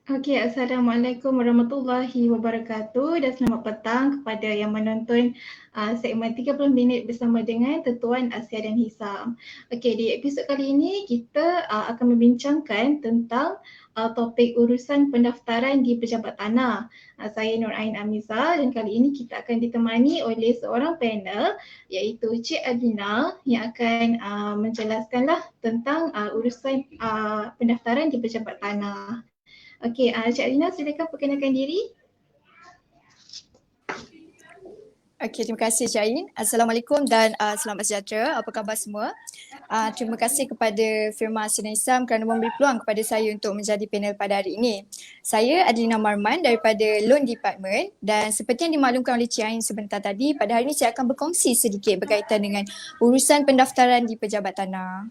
Okey, Assalamualaikum warahmatullahi wabarakatuh dan selamat petang kepada yang menonton segmen 30 minit bersama dengan Tuan Asia dan Hisam. Okey, di episod kali ini kita akan membincangkan tentang topik urusan pendaftaran di pejabat tanah. Saya Nur Ain Amiza dan kali ini kita akan ditemani oleh seorang panel iaitu Cik Adlina yang akan menjelaskanlah tentang urusan pendaftaran di pejabat tanah. Okey, Cik Alina silakan perkenalkan diri. Okey, terima kasih Cik Ain. Assalamualaikum dan selamat sejahtera. Apa khabar semua? Terima kasih kepada firma Asia Hisam kerana memberi peluang kepada saya untuk menjadi panel pada hari ini. Saya Adlina Marman daripada Loan Department dan seperti yang dimaklumkan oleh Cik Ain sebentar tadi, pada hari ini saya akan berkongsi sedikit berkaitan dengan urusan pendaftaran di pejabat tanah.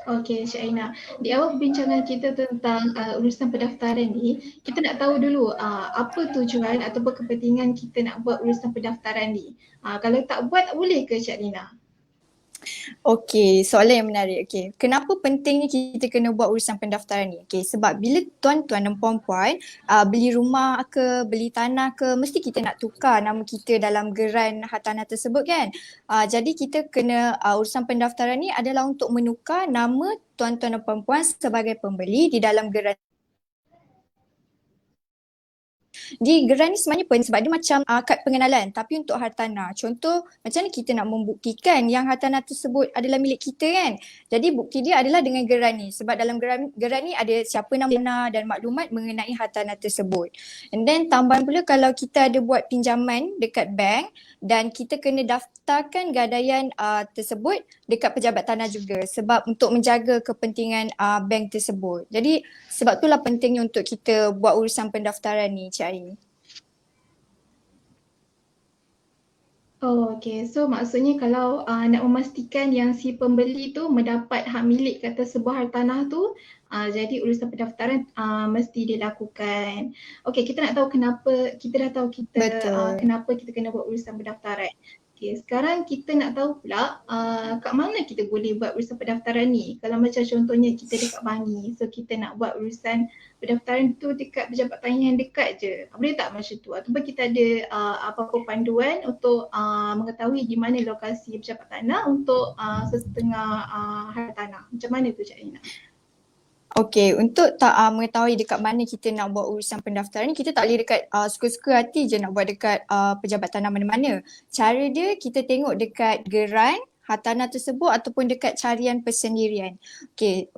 Okey, Cik Aina. Di awal perbincangan kita tentang urusan pendaftaran ni, kita nak tahu dulu apa tujuan ataupun kepentingan kita nak buat urusan pendaftaran ni. Kalau tak buat, boleh ke Cik Alina? Okey, soalan yang menarik. Okey, kenapa pentingnya kita kena buat urusan pendaftaran ni? Okey, sebab bila tuan-tuan dan puan-puan beli rumah ke, beli tanah ke, mesti kita nak tukar nama kita dalam geran hartanah tersebut kan? Jadi kita kena urusan pendaftaran ni adalah untuk menukar nama tuan-tuan dan puan-puan sebagai pembeli di dalam geran. Di geran ni sebenarnya pen sebab dia macam kad pengenalan tapi untuk hartanah. Contoh macam mana kita nak membuktikan yang hartanah tersebut adalah milik kita kan. Jadi bukti dia adalah dengan geran ni sebab dalam geran ni ada siapa nama dan maklumat mengenai hartanah tersebut. And then tambahan pula kalau kita ada buat pinjaman dekat bank dan kita kena daftarkan gadaian tersebut dekat pejabat tanah juga sebab untuk menjaga kepentingan bank tersebut. Jadi sebab itulah pentingnya untuk kita buat urusan pendaftaran ni Cik Ain. Oh, okey. So maksudnya kalau nak memastikan yang si pembeli tu mendapat hak milik ke atas sebuah hartanah tu, jadi urusan pendaftaran mesti dilakukan. Okey, kita nak tahu kenapa, kita dah tahu kenapa kita kena buat urusan pendaftaran. Okey, sekarang kita nak tahu pula kat mana kita boleh buat urusan pendaftaran ni. Kalau macam contohnya kita dekat Bangi, so kita nak buat urusan pendaftaran tu dekat pejabat tanah yang dekat je. Boleh tak macam tu? Ataupun kita ada apa-apa panduan untuk mengetahui di mana lokasi pejabat tanah untuk sesetengah hartanah. Macam mana tu Cik Alina? Okey, untuk mengetahui dekat mana kita nak buat urusan pendaftaran ni, kita tak boleh dekat suka-suka hati je nak buat dekat pejabat tanah mana-mana. Cara dia kita tengok dekat geran hartanah tersebut ataupun dekat carian persendirian. Okey,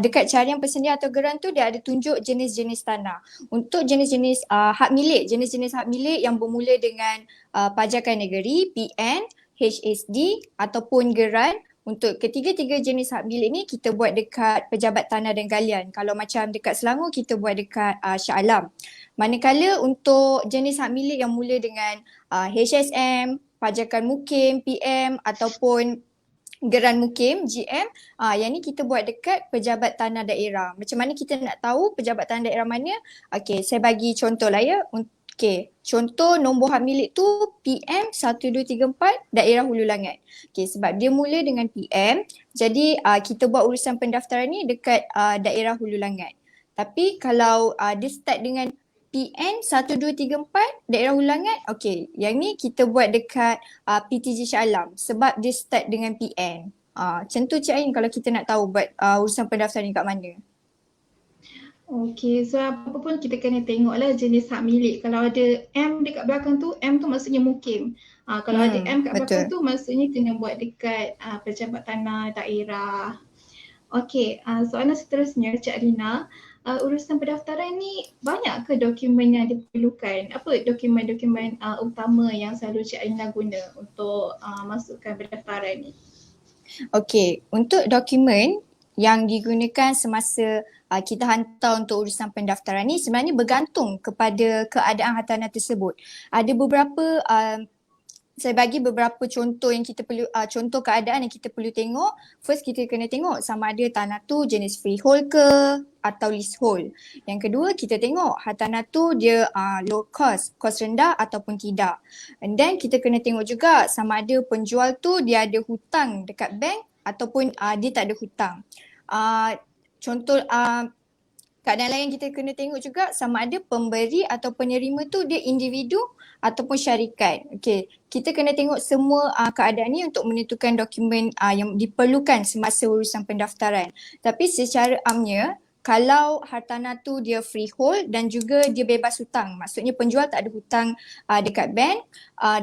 dekat carian persendirian atau geran tu dia ada tunjuk jenis-jenis tanah. Untuk jenis-jenis hak milik, jenis-jenis hak milik yang bermula dengan pajakan negeri, PN, HSD ataupun geran. Untuk ketiga-tiga jenis hak milik ni kita buat dekat Pejabat Tanah dan Galian. Kalau macam dekat Selangor kita buat dekat Shah Alam. Manakala untuk jenis hak milik yang mula dengan HSM, Pajakan Mukim, PM ataupun Geran Mukim, GM, yang ni kita buat dekat Pejabat Tanah Daerah. Macam mana kita nak tahu Pejabat Tanah Daerah mana? Okey, saya bagi contoh lah ya. Okey, contoh nombor hak milik tu PM 1234 Daerah Hulu Langat. Okey, sebab dia mula dengan PM, jadi kita buat urusan pendaftaran ni dekat Daerah Hulu Langat. Tapi kalau dia start dengan PN 1234 Daerah Hulu Langat, okey, yang ni kita buat dekat PTJ Shah Alam sebab dia start dengan PN. Macam tu Cik Ain kalau kita nak tahu buat urusan pendaftaran ni kat mana. Okey, so apa pun kita kena tengoklah jenis hak milik. Kalau ada M dekat belakang tu, M tu maksudnya mukim. Kalau ada M kat belakang tu maksudnya kena buat dekat pejabat tanah daerah. Okey, soalan seterusnya Cik Alina, urusan pendaftaran ni banyak ke dokumen yang diperlukan? Apa dokumen-dokumen utama yang selalu Cik Alina guna untuk masukkan pendaftaran ni? Okey, untuk dokumen yang digunakan semasa kita hantar untuk urusan pendaftaran ni sebenarnya bergantung kepada keadaan hartanah tersebut. Ada beberapa saya bagi beberapa contoh yang kita perlu contoh keadaan yang kita perlu tengok. First kita kena tengok sama ada tanah tu jenis freehold ke atau leasehold. Yang kedua kita tengok hartanah tu dia low cost, kos rendah ataupun tidak. And then kita kena tengok juga sama ada penjual tu dia ada hutang dekat bank ataupun dia tak ada hutang. Contoh keadaan lain kita kena tengok juga sama ada pemberi atau penerima tu dia individu ataupun syarikat. Okey, kita kena tengok semua keadaan ni untuk menentukan dokumen yang diperlukan semasa urusan pendaftaran. Tapi secara amnya, kalau hartanah tu dia freehold dan juga dia bebas hutang, maksudnya penjual tak ada hutang dekat bank,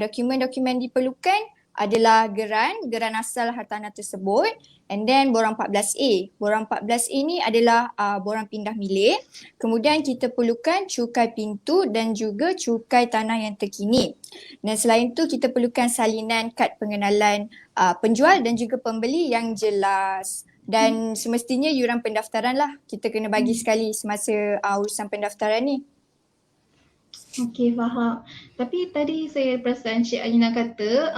dokumen-dokumen diperlukan adalah geran asal hartanah tersebut, and then borang 14A. Borang 14A ni adalah borang pindah milik. Kemudian kita perlukan cukai pintu dan juga cukai tanah yang terkini. Dan selain tu kita perlukan salinan kad pengenalan penjual dan juga pembeli yang jelas. Dan semestinya yuran pendaftaran lah kita kena bagi sekali semasa urusan pendaftaran ni. Okey, faham. Tapi tadi saya perasan Cik Alina kata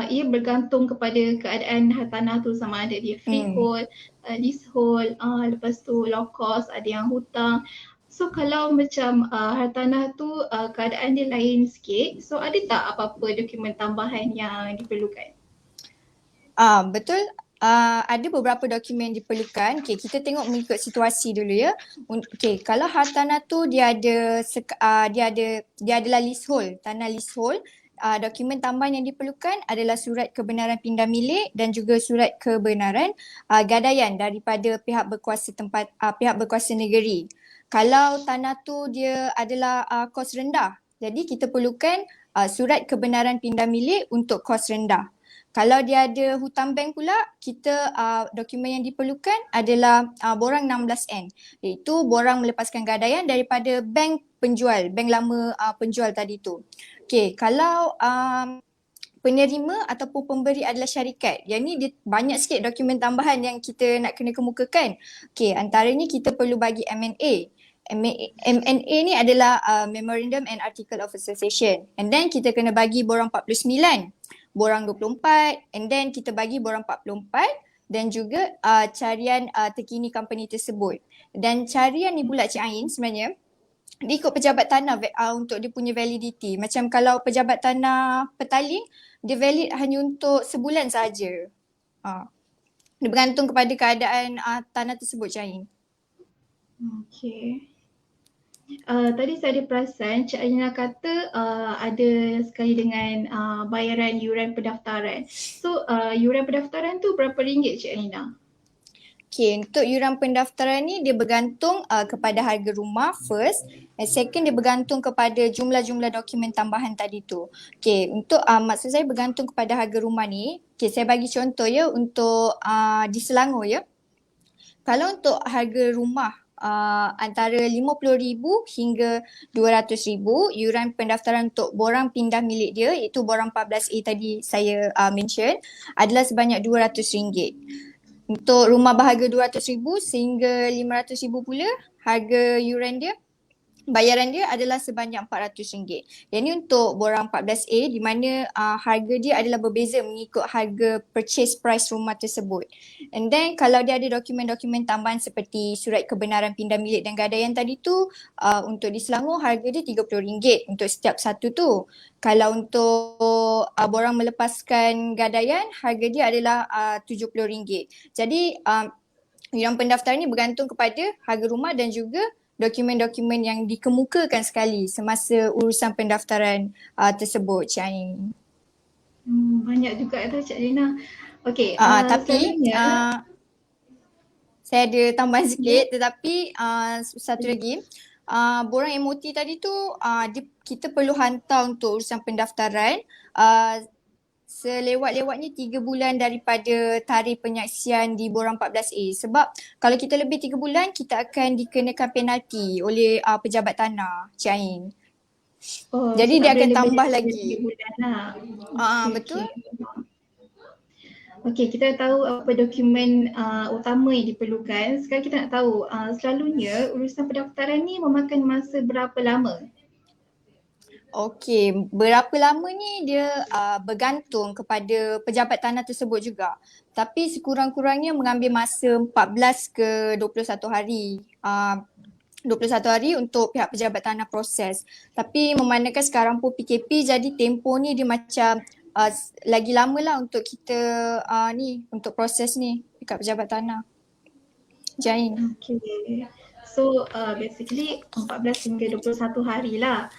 ia bergantung kepada keadaan hartanah tu sama ada dia freehold, leasehold, lepas tu low cost, ada yang hutang. So kalau macam hartanah tu keadaan dia lain sikit, so ada tak apa-apa dokumen tambahan yang diperlukan? Betul. Ada beberapa dokumen diperlukan. Okay, kita tengok mengikut situasi dulu ya. Okay, kalau hartanah tu dia adalah leasehold, tanah leasehold. Dokumen tambahan yang diperlukan adalah surat kebenaran pindah milik dan juga surat kebenaran gadaian daripada pihak berkuasa pihak berkuasa negeri. Kalau tanah tu dia adalah kos rendah, jadi kita perlukan surat kebenaran pindah milik untuk kos rendah. Kalau dia ada hutang bank pula, kita dokumen yang diperlukan adalah borang 16N, iaitu borang melepaskan gadaian daripada bank penjual, bank lama penjual tadi tu. Okey, kalau penerima ataupun pemberi adalah syarikat, yang ni dia banyak sikit dokumen tambahan yang kita nak kena kemukakan. Okey, antaranya kita perlu bagi M&A. M&A ni adalah Memorandum and Article of Association. And then kita kena bagi borang 49, borang 24, and then kita bagi borang 44 dan juga carian terkini company tersebut. Dan carian ni pula Cik Ain sebenarnya dia ikut pejabat tanah untuk dia punya validity. Macam kalau pejabat tanah petaling, dia valid hanya untuk sebulan sahaja. Dia bergantung kepada keadaan tanah tersebut Cik Ain. Okey. Tadi saya ada perasan Cik Alina kata ada sekali dengan bayaran yuran pendaftaran. So yuran pendaftaran tu berapa ringgit Cik Alina? Okay, untuk yuran pendaftaran ni dia bergantung kepada harga rumah first, and second dia bergantung kepada jumlah-jumlah dokumen tambahan tadi tu. Okay, untuk maksud saya bergantung kepada harga rumah ni, okay, saya bagi contoh ya untuk di Selangor ya. Kalau untuk harga rumah antara RM50,000 hingga RM200,000, yuran pendaftaran untuk borang pindah milik dia iaitu borang 14A tadi saya mention adalah sebanyak RM200. Untuk rumah berharga RM200,000 sehingga RM500,000 pula, harga yuran dia, bayaran dia adalah sebanyak RM400. Yang ni untuk borang 14A di mana harga dia adalah berbeza mengikut harga purchase price rumah tersebut. And then kalau dia ada dokumen-dokumen tambahan seperti surat kebenaran pindah milik dan gadaian tadi tu, untuk di Selangor harga dia RM30 untuk setiap satu tu. Kalau untuk borang melepaskan gadaian, harga dia adalah RM70. Jadi yuran pendaftaran ni bergantung kepada harga rumah dan juga dokumen-dokumen yang dikemukakan sekali semasa urusan pendaftaran tersebut Cik Ain. Banyak juga tu Cik Alina. Okey, tapi saya ada tambahan sikit tetapi satu lagi. Borang MOT tadi tu kita perlu hantar untuk urusan pendaftaran selewat-lewatnya 3 bulan daripada tarikh penyaksian di borang 14A. Sebab kalau kita lebih 3 bulan, kita akan dikenakan penalti oleh pejabat tanah Cik Ain. Jadi dia akan tambah lagi. 3 bulan lah. Betul. Okey, kita tahu apa dokumen utama yang diperlukan. Sekarang kita nak tahu selalunya urusan pendaftaran ni memakan masa berapa lama? Okey, berapa lama ni dia bergantung kepada pejabat tanah tersebut juga. Tapi sekurang-kurangnya mengambil masa 14 ke 21 hari. 21 hari untuk pihak pejabat tanah proses. Tapi memandangkan sekarang pun PKP jadi tempoh ni dia macam lagi lama lah untuk kita untuk proses ni dekat pejabat tanah. Jain. Okay. So basically 14 hingga 21 hari lah.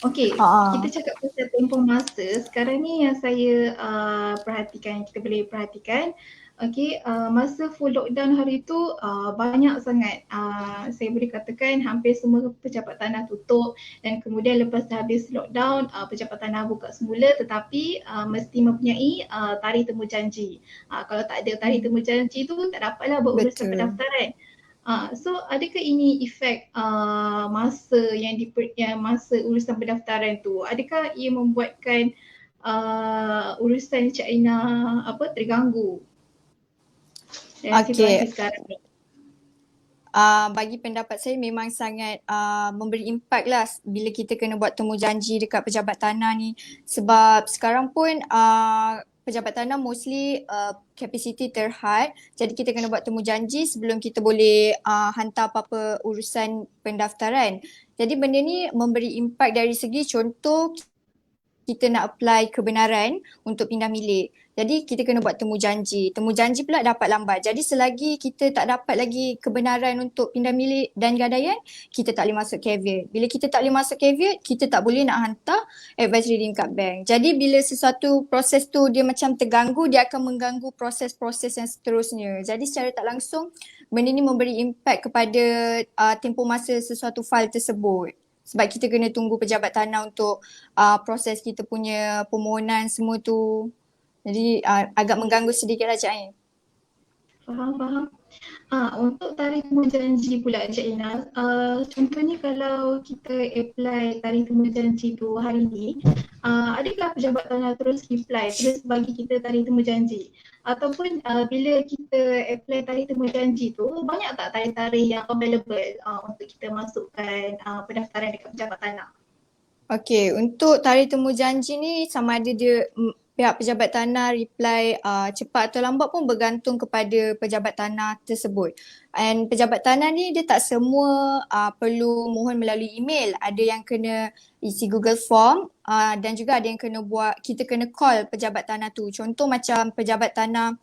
Okay, kita Ha. cakap pasal tempoh masa. Sekarang ni yang saya perhatikan, kita boleh perhatikan. Okay, masa full lockdown hari tu banyak sangat. Saya boleh katakan hampir semua pejabat tanah tutup dan kemudian lepas dah habis lockdown, pejabat tanah buka semula tetapi mesti mempunyai tarikh temu janji. Kalau tak ada tarikh temu janji tu tak dapatlah buat urusan Betul. pendaftaran. So adakah ini efek masa yang masa urusan pendaftaran tu? Adakah ia membuatkan urusan Cik Aina terganggu dalam situasi Okay. sekarang ni? Bagi pendapat saya memang sangat memberi impak lah bila kita kena buat temu janji dekat pejabat tanah ni, sebab sekarang pun pejabat tanah mostly capacity terhad, jadi kita kena buat temu janji sebelum kita boleh hantar apa-apa urusan pendaftaran. Jadi benda ni memberi impak dari segi contoh kita nak apply kebenaran untuk pindah milik. Jadi kita kena buat temu janji. Temu janji pula dapat lambat. Jadi selagi kita tak dapat lagi kebenaran untuk pindah milik dan gadaian, kita tak boleh masuk caveat. Bila kita tak boleh masuk caveat, kita tak boleh nak hantar advisory reading kat bank. Jadi bila sesuatu proses tu dia macam terganggu, dia akan mengganggu proses-proses yang seterusnya. Jadi secara tak langsung, benda ni memberi impact kepada tempoh masa sesuatu file tersebut. Sebab kita kena tunggu pejabat tanah untuk proses kita punya permohonan semua tu. Jadi agak mengganggu sedikit lah Cik Ain. Faham. Untuk tarikh temu janji pula Cik Ina, contohnya kalau kita apply tarikh temu janji tu hari ni, adakah pejabat tanah terus reply, terus bagi kita tarikh temu janji? Ataupun bila kita apply tarikh temu janji tu, banyak tak tarikh-tarikh yang available untuk kita masukkan pendaftaran dekat pejabat tanah? Okey, untuk tarikh temu janji ni sama ada dia pihak pejabat tanah reply cepat atau lambat pun bergantung kepada pejabat tanah tersebut. And pejabat tanah ni dia tak semua perlu mohon melalui email. Ada yang kena isi Google Form dan juga ada yang kena kita kena call pejabat tanah tu. Contoh macam pejabat tanah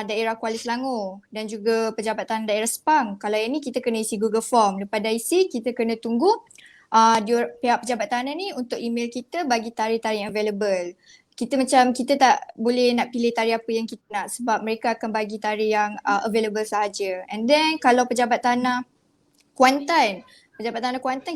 daerah Kuala Selangor dan juga pejabat tanah daerah Sepang. Kalau yang ni kita kena isi Google Form. Lepas dah isi kita kena tunggu pihak pejabat tanah ni untuk email kita bagi tarikh-tarikh yang available. Kita tak boleh nak pilih tarikh apa yang kita nak sebab mereka akan bagi tarikh yang available sahaja. And then kalau pejabat tanah Kuantan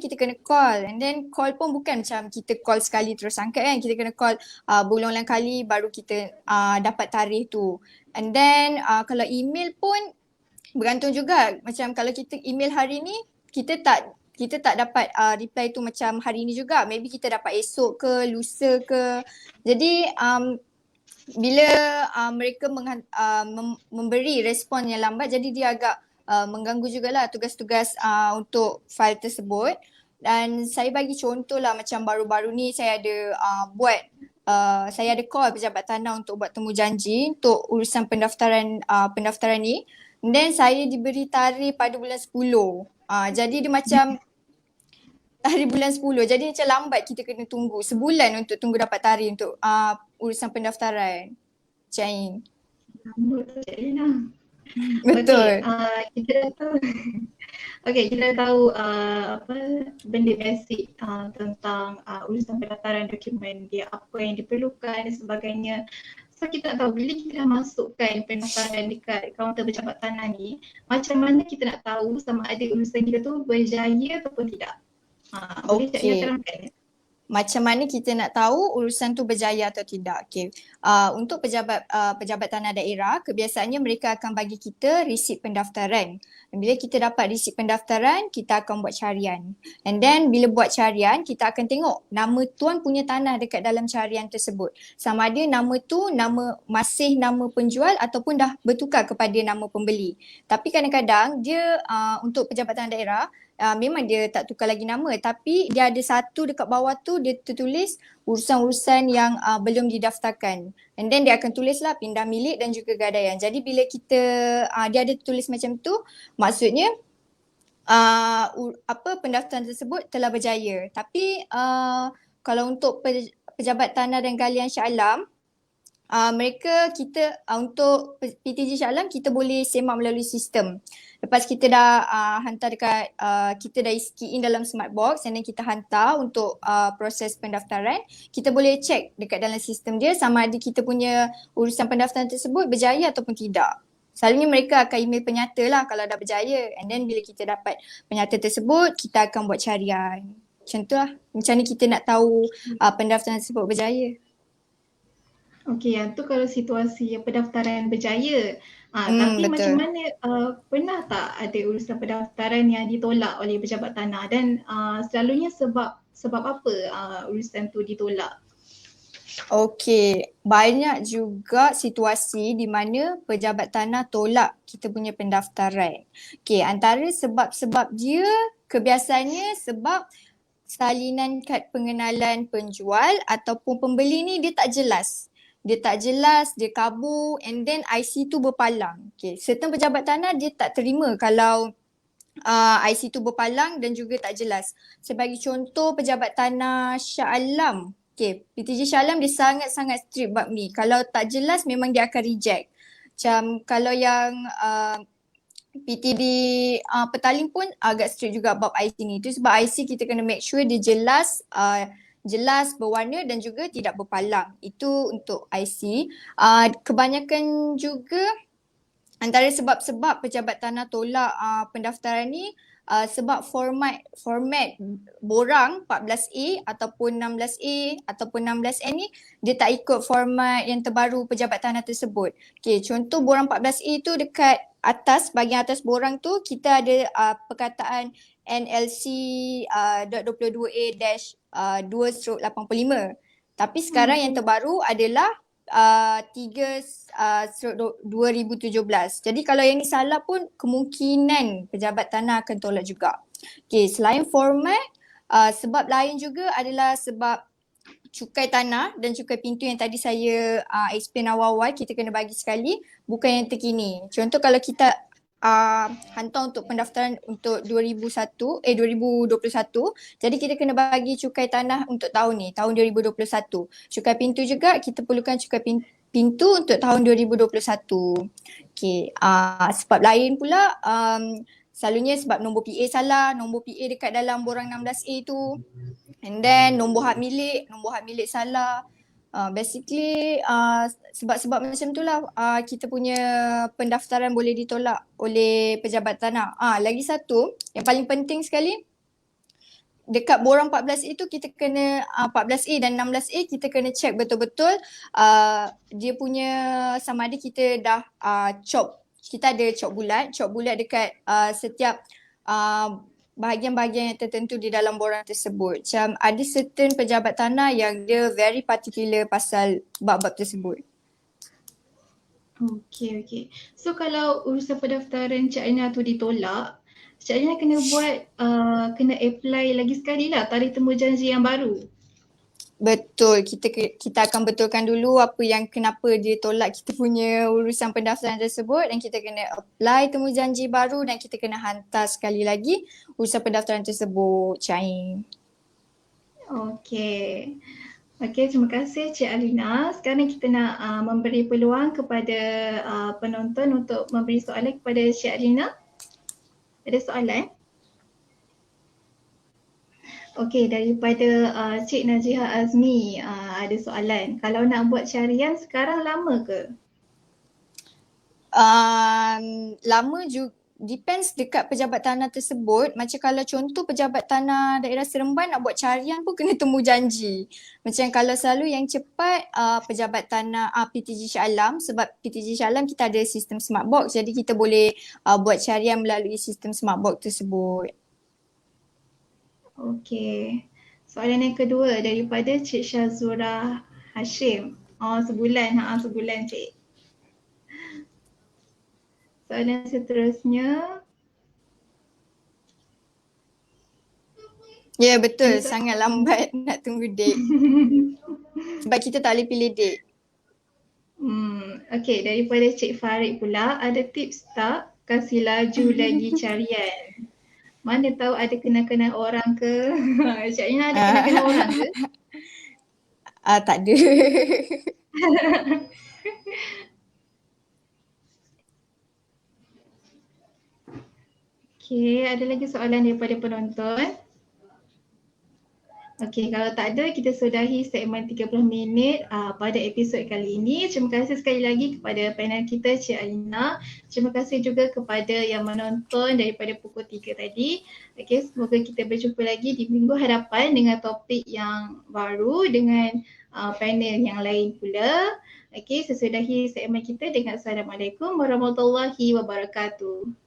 kita kena call, and then call pun bukan macam kita call sekali terus angkat kan, kita kena call berulang-ulang kali baru kita dapat tarikh tu. And then kalau email pun bergantung juga, macam kalau kita email hari ni kita tak dapat reply tu macam hari ni juga. Maybe kita dapat esok ke, lusa ke. Jadi bila mereka memberi respon yang lambat, jadi dia agak mengganggu jugalah tugas-tugas untuk file tersebut. Dan saya bagi contoh lah macam baru-baru ni saya ada saya ada call pejabat tanah untuk buat temu janji untuk urusan pendaftaran ni. And then saya diberi tarikh pada bulan 10. Jadi dia macam hari bulan 10. Jadi macam lambat kita kena tunggu sebulan untuk tunggu dapat tarikh untuk urusan pendaftaran. Cik Ain. Lama tu Cik Ina. Betul. Kita dah tahu. Kita dah tahu benda basic tentang urusan pendaftaran dokumen dia, apa yang diperlukan dan sebagainya. So kita nak tahu bila kita dah masukkan pendaftaran dekat kaunter pejabat tanah ni, macam mana kita nak tahu sama ada urusan kita tu berjaya ataupun tidak? Boleh Cik Ina terangkan? Macam mana kita nak tahu urusan tu berjaya atau tidak? Okay. Untuk pejabat tanah daerah, kebiasaannya mereka akan bagi kita resit pendaftaran. Dan bila kita dapat resit pendaftaran, kita akan buat carian. And then bila buat carian, kita akan tengok nama tuan punya tanah dekat dalam carian tersebut. Sama ada nama tu masih nama penjual ataupun dah bertukar kepada nama pembeli. Tapi kadang-kadang dia untuk pejabat tanah daerah, memang dia tak tukar lagi nama, tapi dia ada satu dekat bawah tu dia tertulis urusan-urusan yang belum didaftarkan. And then dia akan tulis lah pindah milik dan juga gadaian. Jadi bila kita dia ada tulis macam tu, maksudnya pendaftaran tersebut telah berjaya. Tapi kalau untuk pejabat tanah dan galian Shah Alam, Untuk PTG Shah Alam kita boleh semak melalui sistem. Lepas kita dah hantar dekat kita dah key in dalam smart box and then kita hantar untuk proses pendaftaran, kita boleh check dekat dalam sistem dia sama ada kita punya urusan pendaftaran tersebut berjaya ataupun tidak. Selalunya mereka akan email penyata lah kalau dah berjaya, and then bila kita dapat penyata tersebut kita akan buat carian. Macam tu lah, macam ni kita nak tahu pendaftaran tersebut berjaya. Okey, yang tu kalau situasi pendaftaran berjaya. Tapi Betul. macam mana, pernah tak ada urusan pendaftaran yang ditolak oleh pejabat tanah dan selalunya sebab apa urusan tu ditolak? Okey, banyak juga situasi di mana pejabat tanah tolak kita punya pendaftaran. Okey, antara sebab-sebab dia kebiasaannya sebab salinan kad pengenalan penjual ataupun pembeli ni dia tak jelas. Dia tak jelas, dia kabur, and then IC tu berpalang. Okay. Certain pejabat tanah dia tak terima kalau IC tu berpalang dan juga tak jelas. Sebagai contoh pejabat tanah Shah Alam. Okay, PTG Shah Alam dia sangat-sangat strict bab ni. Kalau tak jelas memang dia akan reject. Macam kalau yang PTD Petaling pun agak strict juga bab IC ni. Itu sebab IC kita kena make sure dia jelas, berwarna dan juga tidak berpalang. Itu untuk IC. Kebanyakan juga antara sebab-sebab pejabat tanah tolak pendaftaran ni sebab format borang 14A ataupun 16A ataupun 16N ni dia tak ikut format yang terbaru pejabat tanah tersebut. Okay, contoh borang 14A tu dekat bahagian atas borang tu kita ada perkataan NLC .22A-2/85. Tapi sekarang yang terbaru adalah 3/2017. Jadi kalau yang ni salah pun kemungkinan pejabat tanah akan tolak juga. Okay, selain format, sebab lain juga adalah sebab cukai tanah dan cukai pintu yang tadi saya explain awal-awal kita kena bagi sekali, bukan yang terkini. Contoh kalau kita hantar untuk pendaftaran untuk 2021, jadi kita kena bagi cukai tanah untuk tahun ni, tahun 2021. Cukai pintu juga kita perlukan cukai pintu untuk tahun 2021. Okay, sebab lain pula selalunya sebab nombor PA salah, nombor PA dekat dalam borang 16A tu, and then nombor hak milik salah. Basically sebab-sebab macam tu lah kita punya pendaftaran boleh ditolak oleh pejabat tanah. Lagi satu yang paling penting sekali, dekat borang 14A tu kita kena 14A dan 16A kita kena check betul-betul dia punya sama ada kita dah kita ada cop bulat dekat setiap bahagian-bahagian yang tertentu di dalam borang tersebut. Macam ada certain pejabat tanah yang dia very particular pasal bab-bab tersebut. Okay. So kalau urusan pendaftaran Cik Alina tu ditolak, Cik Alina kena buat, kena apply lagi sekali lah tarikh temu janji yang baru. Betul, kita akan betulkan dulu apa yang kenapa dia tolak kita punya urusan pendaftaran tersebut, dan kita kena apply temu janji baru dan kita kena hantar sekali lagi urusan pendaftaran tersebut, Cik Ain. Okay, terima kasih Cik Alina. Sekarang kita nak memberi peluang kepada penonton untuk memberi soalan kepada Cik Alina. Ada soalan? Okey, daripada Cik Najiha Azmi ada soalan. Kalau nak buat carian sekarang lama ke? Lama juga, depends dekat pejabat tanah tersebut. Macam kalau contoh pejabat tanah daerah Seremban nak buat carian pun kena temu janji. Macam kalau selalu yang cepat pejabat tanah PTG Shah Alam, sebab PTG Shah Alam kita ada sistem smart box, jadi kita boleh buat carian melalui sistem smart box tersebut. Okey. Soalan yang kedua daripada Cik Syazura Hashim. Sebulan Cik. Soalan seterusnya. Ya, betul, sangat lambat nak tunggu date. Sebab kita tak boleh pilih date. Okey, daripada Cik Farid pula, ada tips tak kasih laju lagi carian? Mana tahu ada kenal-kenal orang ke? Cik Alina ada kenal-kenal orang ke? Tak ada. Okay, ada lagi soalan daripada penonton? Okey, kalau tak ada, kita sudahi segmen 30 minit pada episod kali ini. Terima kasih sekali lagi kepada panel kita, Cik Alina. Terima kasih juga kepada yang menonton daripada pukul 3 tadi. Okey, semoga kita berjumpa lagi di minggu hadapan dengan topik yang baru dengan panel yang lain pula. Okey, sesudahi segmen kita dengan Assalamualaikum warahmatullahi wabarakatuh.